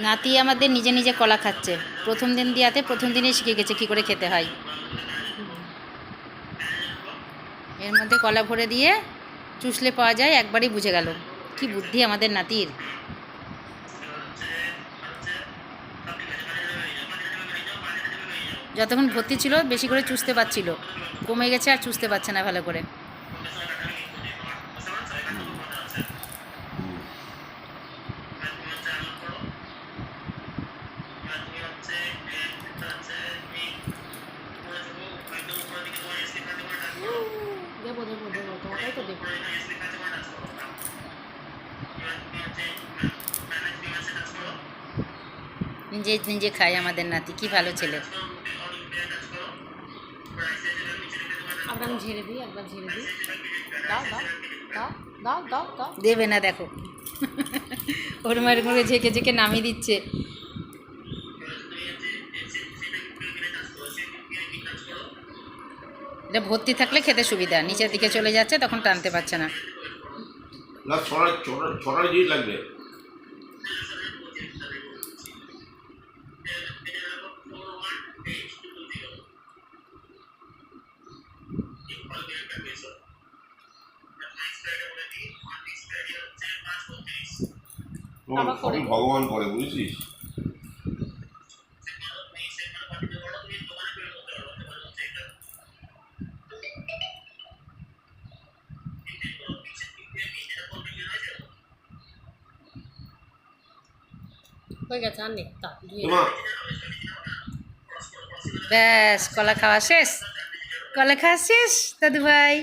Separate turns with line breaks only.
নাতি আমাদের নিজে নিজে কলা খাচ্ছে। প্রথম দিন দিয়াতে প্রথম দিনেই শিখে গেছে কী করে খেতে হয়। এর মধ্যে কলা ভরে দিয়ে চুষলে পাওয়া যায়, একবারই বুঝে গেল। কি বুদ্ধি আমাদের নাতির। যতক্ষণ ভর্তি ছিল বেশি করে চুষতে পারছিল, কমে গেছে আর চুষতে পারছে না ভালো করে।
দেবো দেবো দেবো, তোমাকেই তো দেবো।
নিজে নিজে খায় আমাদের নাতি, কি ভালো ছেলে।
একবার আমি ঝেড়ে দিই, একবার ঝেড়ে দিই। দাও দাও দাও দাও দাও দাও।
দেবে না দেখো, ওর মায়ের মুখে ঝেঁকে ঝেঁকে নামিয়ে দিচ্ছে। এটা ভর্তি থাকলে খেতে সুবিধা, নিচের দিকে চলে যাচ্ছে তখন টানতে পারছে না।
লাগবে। ভগবান করে বুঝেছিস।
হয়ে গেছে, আর নেই তা ধুয়ে।
ব্যাস, কলা খাওয়া শেষ। কলা খাওয়া শেষ দাদু ভাই।